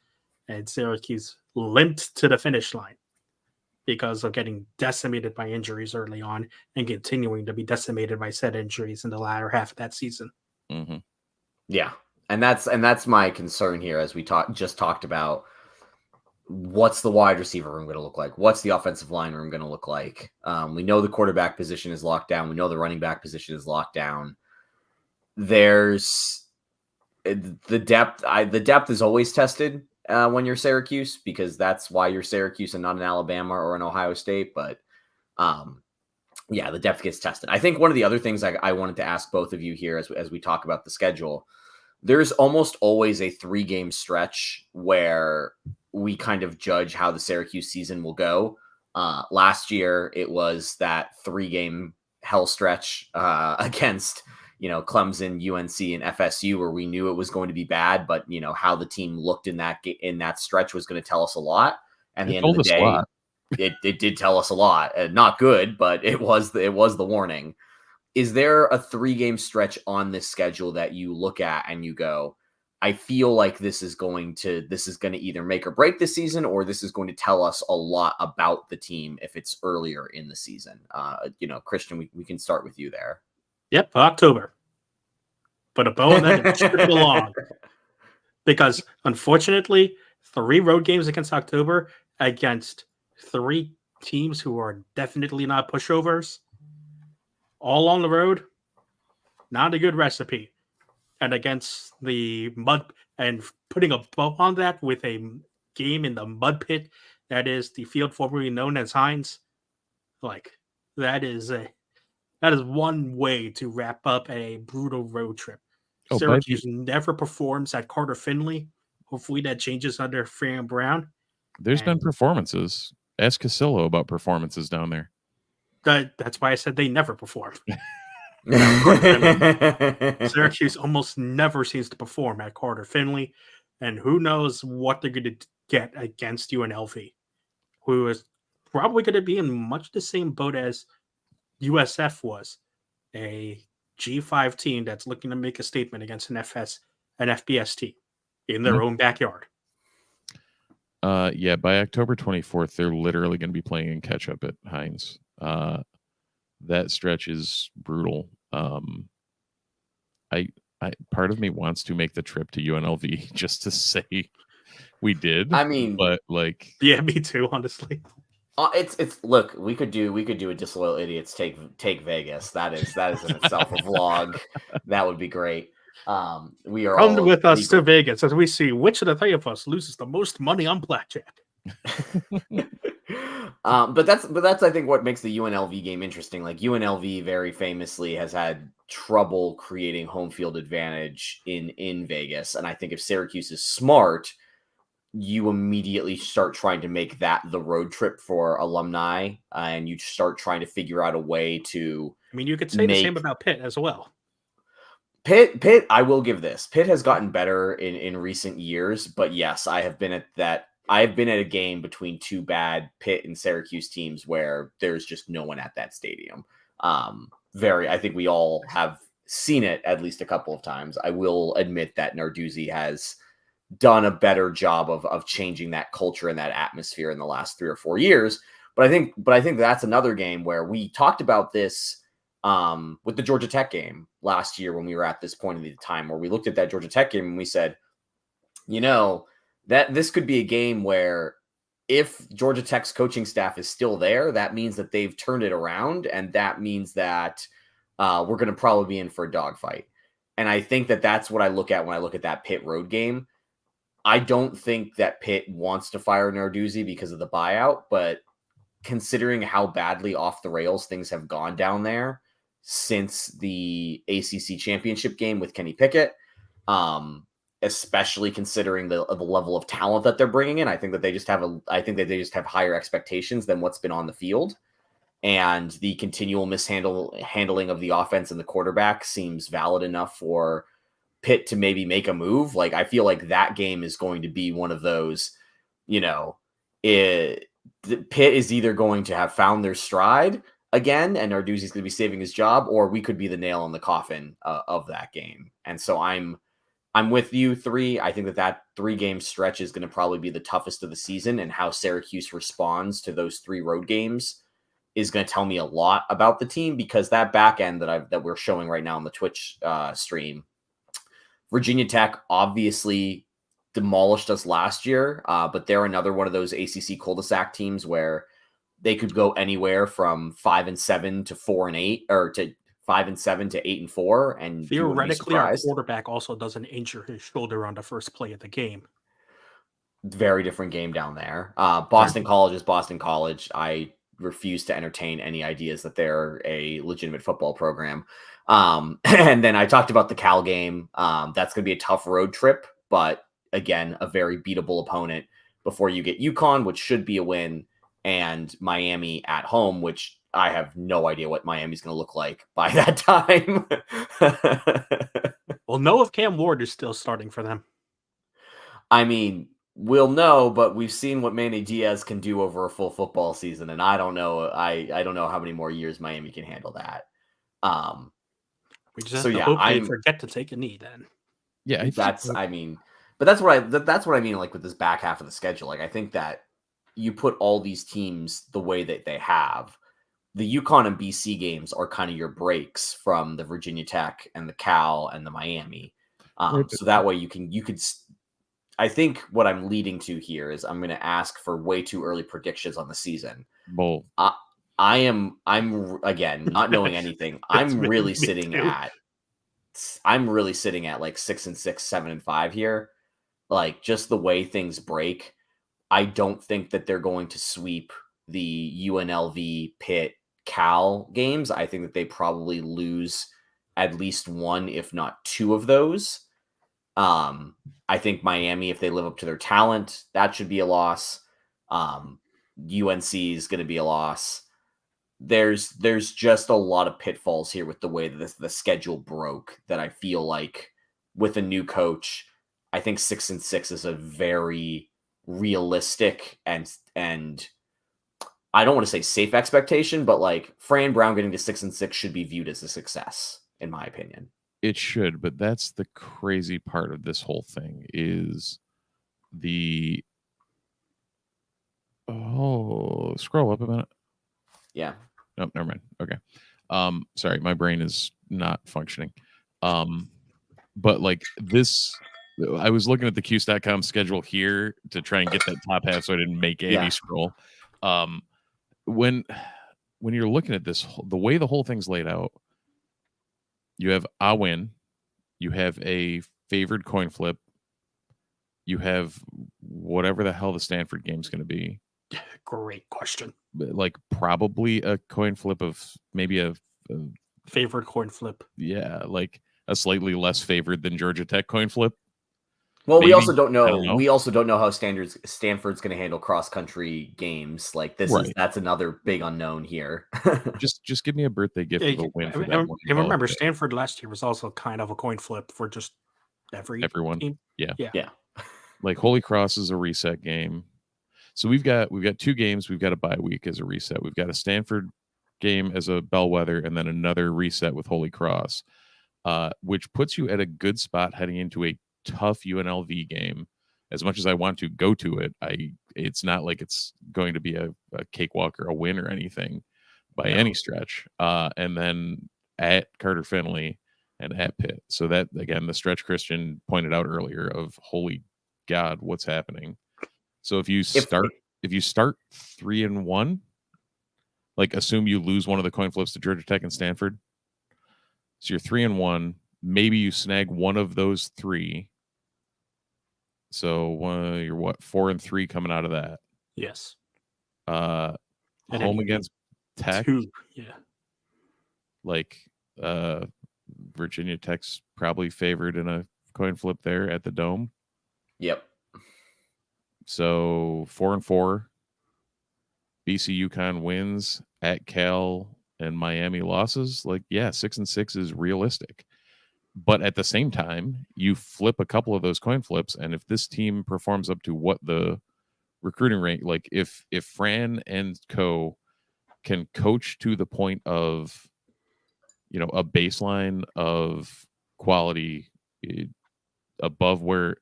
And Syracuse limped to the finish line because of getting decimated by injuries early on and continuing to be decimated by said injuries in the latter half of that season. Mm-hmm. Yeah. And that's my concern here, as we just talked about. What's the wide receiver room going to look like? What's the offensive line room going to look like? We know the quarterback position is locked down. We know the running back position is locked down. There's the depth. The depth is always tested when you're Syracuse, because that's why you're Syracuse and not an Alabama or an Ohio State. But yeah, the depth gets tested. I think one of the other things I wanted to ask both of you here as we talk about the schedule, there's almost always a 3-game stretch where we kind of judge how the Syracuse season will go. Last year, it was that 3-game hell stretch against, Clemson, UNC, and FSU, where we knew it was going to be bad, but how the team looked in that stretch was going to tell us a lot. And at the end of the day, it did tell us a lot. Not good, but it was the warning. Is there a 3-game stretch on this schedule that you look at and you go, I feel like this is going to either make or break the season, or this is going to tell us a lot about the team if it's earlier in the season? Christian, we can start with you there. Yep, October. Put a bow on that and strip it along. Because unfortunately, 3 road games against October against 3 teams who are definitely not pushovers, all on the road, not a good recipe. And against the mud, and putting a bow on that with a game in the mud pit that is the field formerly known as Heinz, that is one way to wrap up a brutal road trip. Syracuse never performs at Carter Finley. Hopefully that changes under Fran Brown. There's been performances. Ask Casillo about performances down there. That's why I said they never perform. Syracuse almost never seems to perform at Carter Finley, and who knows what they're going to get against UNLV, who is probably going to be in much the same boat as USF was, a G5 team that's looking to make a statement against an FBS team in their own backyard. Yeah, by October 24th, they're literally going to be playing in catch up at Heinz. That stretch is brutal. I part of me wants to make the trip to UNLV just to say we did. I mean, but yeah, me too, honestly. It's look, we could do a Disloyal Idiots take Vegas. That is in itself a vlog. That would be great. We are come with us to Vegas as we see which of the 3 of us loses the most money on blackjack. But that's I think what makes the UNLV game interesting. Like, UNLV very famously has had trouble creating home field advantage in Vegas, and I think if Syracuse is smart, you immediately start trying to make that the road trip for alumni, and you start trying to figure out a way to. I mean, you could say the same about Pitt as well. Pitt, I will give this. Pitt has gotten better in recent years, but yes, I have been at a game between 2 bad Pitt and Syracuse teams where there's just no one at that stadium. I think we all have seen it at least a couple of times. I will admit that Narduzzi has done a better job of changing that culture and that atmosphere in the last 3 or 4 years. But I think that's another game where we talked about this with the Georgia Tech game last year when we were at this point in the time where we looked at that Georgia Tech game and we said, that this could be a game where if Georgia Tech's coaching staff is still there, that means that they've turned it around, and that means that we're going to probably be in for a dogfight. And I think that that's what I look at when I look at that Pitt road game. I don't think that Pitt wants to fire Narduzzi because of the buyout, but considering how badly off the rails things have gone down there since the ACC championship game with Kenny Pickett, especially considering the level of talent that they're bringing in, I think that they just have higher expectations than what's been on the field. And the continual mishandling of the offense and the quarterback seems valid enough for Pitt to maybe make a move. Like, I feel like that game is going to be one of those, Pitt is either going to have found their stride again, and Narduzzi's going to be saving his job, or we could be the nail in the coffin of that game. And so I'm with you, 3. I think that 3-game stretch is going to probably be the toughest of the season, and how Syracuse responds to those 3 road games is going to tell me a lot about the team, because that back end that we're showing right now on the Twitch stream, Virginia Tech obviously demolished us last year, but they're another one of those ACC cul-de-sac teams where they could go anywhere from 5-7 to 4-8, or to 5-7 to 8-4, and theoretically, our quarterback also doesn't injure his shoulder on the first play of the game. Very different game down there. Boston College is Boston College. I refuse to entertain any ideas that they're a legitimate football program. And then I talked about the Cal game. That's going to be a tough road trip, but again, a very beatable opponent before you get UConn, which should be a win, and Miami at home, which I have no idea what Miami's going to look like by that time. We'll know if Cam Ward is still starting for them. I mean, we'll know, but we've seen what Manny Diaz can do over a full football season, and I don't know. I don't know how many more years Miami can handle that. We just have to hope they forget to take a knee then. Yeah, but that's what I mean. Like, with this back half of the schedule, like, I think that you put all these teams the way that they have. The UConn and BC games are kind of your breaks from the Virginia Tech and the Cal and the Miami. So that way you could. I think what I'm leading to here is I'm going to ask for way too early predictions on the season. Bull. I'm again, not knowing anything. I'm really sitting at like 6-6, 7-5 here. Like, just the way things break. I don't think that they're going to sweep the UNLV, Pitt, Cal games. I think that they probably lose at least 1, if not 2 of those. I think Miami, if they live up to their talent, that should be a loss. UNC is going to be a loss. There's just a lot of pitfalls here with the way that the schedule broke, that I feel like with a new coach, I think 6-6 is a very realistic and I don't want to say safe expectation, but like Fran Brown getting to 6-6 should be viewed as a success, in my opinion. It should, but that's the crazy part of this whole thing is scroll up a minute. Yeah. Nope, never mind. Okay. Sorry, my brain is not functioning. But like this, I was looking at the Qs.com schedule here to try and get that top half so I didn't make Andy scroll. When you're looking at this, the way the whole thing's laid out, you have a win, you have a favored coin flip, you have whatever the hell the Stanford game's going to be. Great question. Like, probably a coin flip of maybe a favored coin flip. Yeah, like a slightly less favored than Georgia Tech coin flip. Well, maybe. We also don't know. We also don't know how Stanford's going to handle cross country games. Like, that's another big unknown here. just give me a birthday gift of a win. And remember, Stanford last year was also kind of a coin flip for just everyone. Team. Yeah. Like, Holy Cross is a reset game. So we've got 2 games. We've got a bye week as a reset. We've got a Stanford game as a bellwether, and then another reset with Holy Cross, which puts you at a good spot heading into a tough UNLV game. As much as I want to go to it, it's not like it's going to be a cakewalk or a win or anything. by any stretch. And then at Carter Finley and at Pitt. So that, again, the stretch Christian pointed out earlier of holy God, what's happening? So if you start 3-1, like assume you lose one of the coin flips to Georgia Tech and Stanford. So you're 3-1. Maybe you snag one of those three. So you're what, 4-3 coming out of that. Yes. Home against Tech. 2. Yeah. Like Virginia Tech's probably favored in a coin flip there at the Dome. Yep. So 4-4. BC UConn wins, at Cal and Miami losses. Like, yeah, 6-6 is realistic. But at the same time, you flip a couple of those coin flips, and if this team performs up to what the recruiting rate, like if Fran and co can coach to the point of, you know, a baseline of quality above where,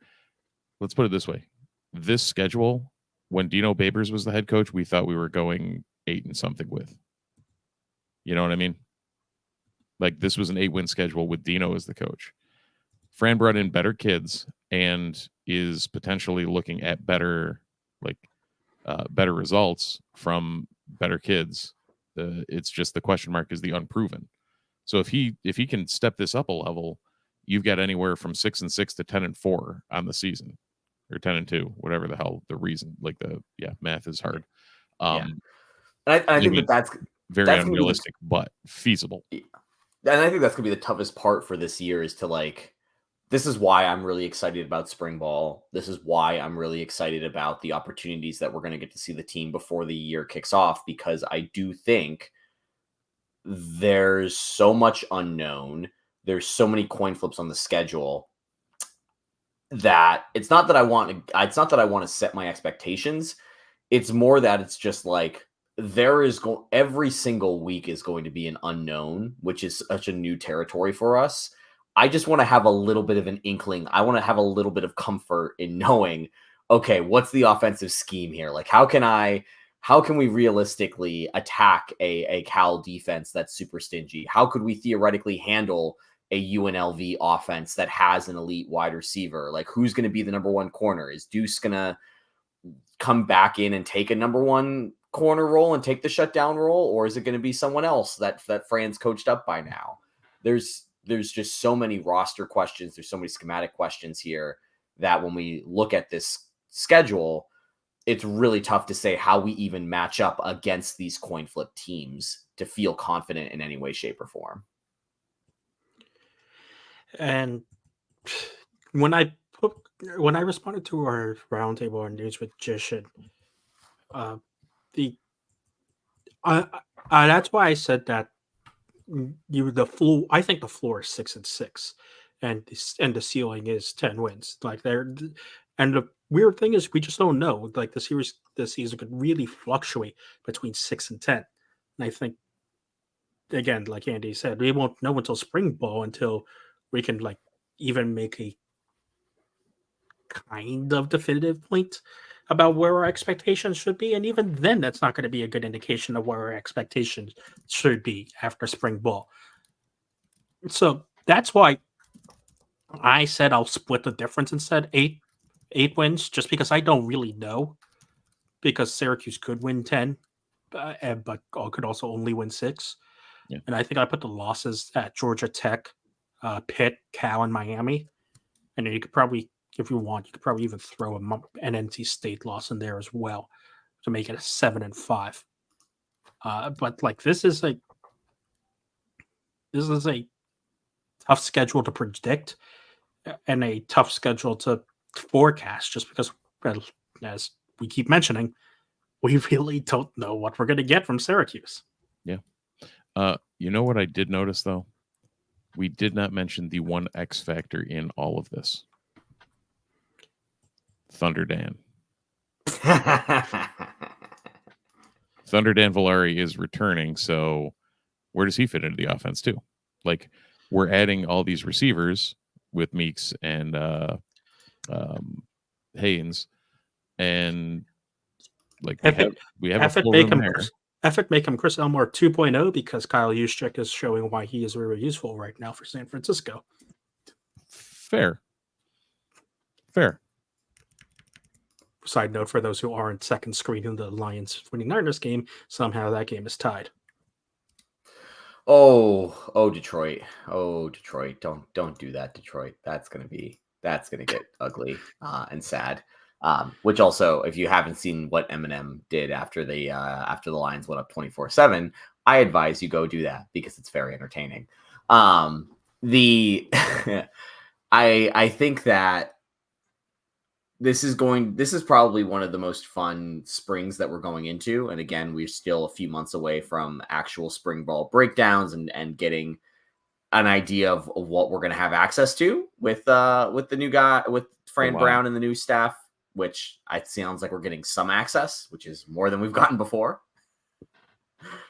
let's put it this way, this schedule, when Dino Babers was the head coach, we thought we were going 8-something with. You know what I mean? Like, this was an 8-win schedule with Dino as the coach. Fran brought in better kids and is potentially looking at better results from better kids. It's just the question mark is the unproven. So if he can step this up a level, you've got anywhere from 6-6 to 10-4 on the season, or 10-2, whatever the hell the reason. Like math is hard. And I think that's very unrealistic, but feasible. And I think that's gonna be the toughest part for this year is to, like, this is why I'm really excited about spring ball. This is why I'm really excited about the opportunities that we're going to get to see the team before the year kicks off, because I do think there's so much unknown. There's so many coin flips on the schedule that it's not that I want to set my expectations. It's more that it's just like every single week is going to be an unknown, which is such a new territory for us. I just want to have a little bit of an inkling. I want to have a little bit of comfort in knowing, okay, what's the offensive scheme here? Like, how can we realistically attack a Cal defense that's super stingy? How could we theoretically handle a UNLV offense that has an elite wide receiver? Like, who's going to be the number one corner? Is Deuce going to come back in and take a number one corner role and take the shutdown role? Or is it going to be someone else that Fran's coached up by now? There's just so many roster questions. There's so many schematic questions here that when we look at this schedule, it's really tough to say how we even match up against these coin flip teams to feel confident in any way, shape, or form. And when I responded to our roundtable on News with Jishin, that's why I said that I think the floor is 6-6, and the ceiling is 10 wins. Like, and the weird thing is we just don't know. Like, the season could really fluctuate between 6 and 10. And I think, again, like Andy said, we won't know until spring ball until we can, like, even make a kind of definitive point about where our expectations should be. And even then, that's not going to be a good indication of where our expectations should be after spring ball. So that's why I said I'll split the difference instead, 8 wins, just because I don't really know. Because Syracuse could win 10, but could also only win 6. Yeah. And I think I put the losses at Georgia Tech, Pitt, Cal, and Miami. And then you could probably, if you want, you could probably even throw an NC State loss in there as well to make it a 7-5. But like, this is a tough schedule to predict and a tough schedule to forecast, just because, as we keep mentioning, we really don't know what we're going to get from Syracuse. Yeah. You know what I did notice, though? We did not mention the one X factor in all of this. Thunder Dan. Thunder Dan Villari is returning, so where does he fit into the offense too? Like, we're adding all these receivers with Meeks and Haynes, and like we have a full room there. Effort make him Chris Elmore 2.0 because Kyle Juszczyk is showing why he is very useful right now for San Francisco. Fair. Side note for those who aren't second screen in the Lions 49ers game, somehow that game is tied. Oh, Detroit. Oh, Detroit. Don't do that, Detroit. That's gonna get ugly and sad. Which also, if you haven't seen what Eminem did after the Lions went up 24-7, I advise you go do that because it's very entertaining. I think that this is probably one of the most fun springs that we're going into. And again, we're still a few months away from actual spring ball breakdowns and getting an idea of what we're going to have access to with the new guy, with Fran Brown and the new staff, which it sounds like we're getting some access, which is more than we've gotten before.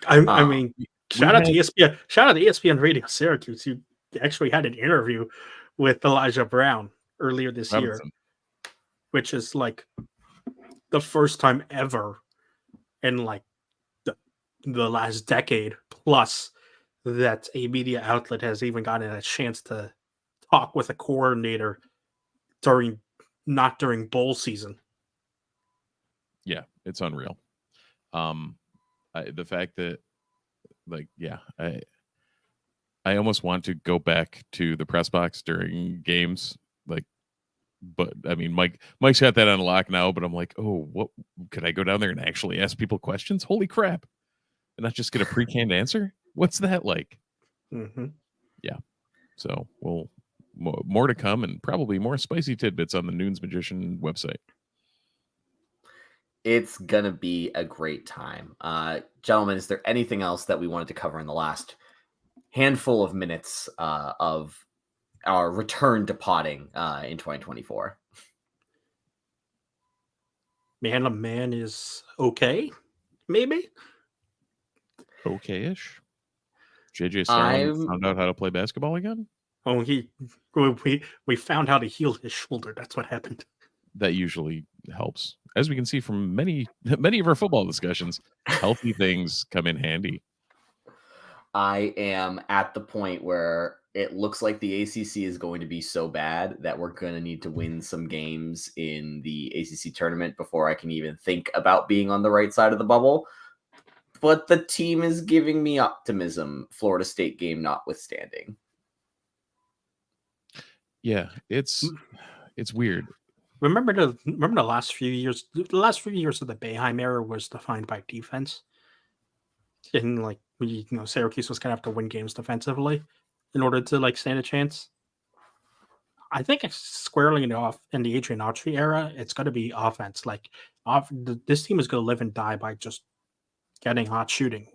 I mean, shout out to ESPN Radio Syracuse, who actually had an interview with Elijah Brown earlier this year, which is like the first time ever in like the last decade plus that a media outlet has even gotten a chance to talk with a coordinator not during bowl season. Yeah, it's unreal. The fact that, like, yeah, I almost want to go back to the press box during games, like, but I mean, Mike's got that on lock now, but I'm like, oh, what could I go down there and actually ask people questions? Holy crap. And not just get a pre-canned answer. What's that like? Mm-hmm. Yeah. So more to come, and probably more spicy tidbits on the Noons Magician website. It's gonna be a great time. Gentlemen, is there anything else that we wanted to cover in the last handful of minutes of our return to potting in 2024? Man is okay, maybe. Okay-ish. JJ Starlin found out how to play basketball again. Oh, we found how to heal his shoulder. That's what happened. That usually helps, as we can see from many of our football discussions. Healthy things come in handy. I am at the point where it looks like the ACC is going to be so bad that we're going to need to win some games in the ACC tournament before I can even think about being on the right side of the bubble. But the team is giving me optimism, Florida State game notwithstanding. Yeah, it's weird. Remember the last few years? The last few years of the Boeheim era was defined by defense, and like Syracuse was gonna have to win games defensively in order to like stand a chance. I think it's squarely in the Adrian Autry era, it's going to be offense. Like this team is going to live and die by just getting hot shooting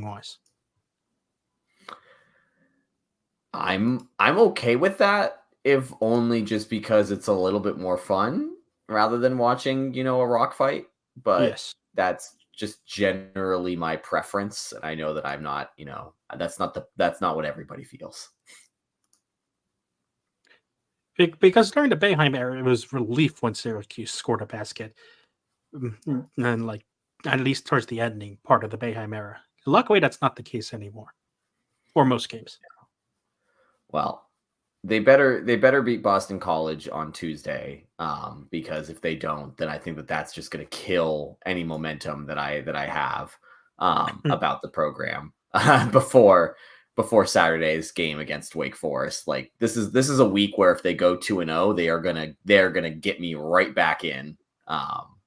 wise. I'm okay with that, if only just because it's a little bit more fun rather than watching, a rock fight. But yes, that's just generally my preference, and I know that I'm not, that's not what everybody feels. Because during the Boeheim era, it was relief when Syracuse scored a basket, and like at least towards the ending part of the Boeheim era. Luckily, that's not the case anymore, or most games. Well, they better beat Boston College on Tuesday, because if they don't, then I think that's just going to kill any momentum that I have about the program before Saturday's game against Wake Forest. Like this is a week where if they go 2-0, they're gonna get me right back in,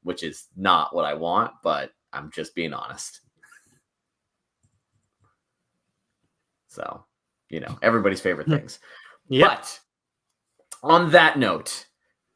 which is not what I want, but I'm just being honest. So, everybody's favorite things. Yep. But on that note,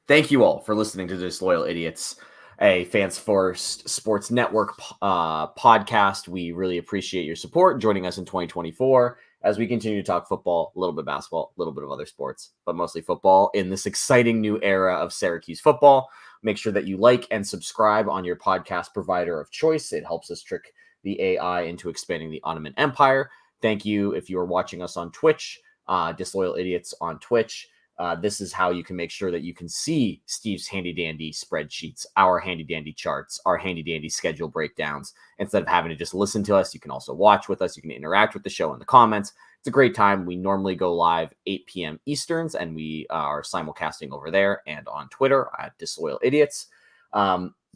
thank you all for listening to Disloyal Idiots, a Fans First Sports Network podcast. We really appreciate your support joining us in 2024 as we continue to talk football, a little bit of basketball, a little bit of other sports, but mostly football in this exciting new era of Syracuse football. Make sure that you like and subscribe on your podcast provider of choice. It helps us trick the AI into expanding the Ottoman Empire. Thank you if you are watching us on Twitch, Disloyal Idiots on Twitch. This is how you can make sure that you can see Steve's handy dandy spreadsheets, our handy dandy charts, our handy dandy schedule breakdowns. Instead of having to just listen to us, you can also watch with us. You can interact with the show in the comments. It's a great time. We normally go live 8 p.m. Easterns, and we are simulcasting over there and on Twitter at Disloyal Idiots.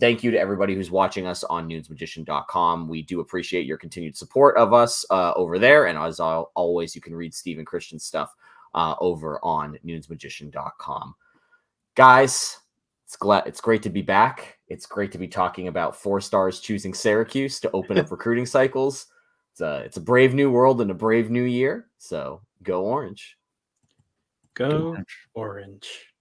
Thank you to everybody who's watching us on nunesmagician.com. We do appreciate your continued support of us over there. And as always, you can read Steve and Christian's stuff over on nunesmagician.com. Guys, it's great to be back. It's great to be talking about 4 stars choosing Syracuse to open up recruiting cycles. It's a brave new world and a brave new year. So go Orange. Go Orange.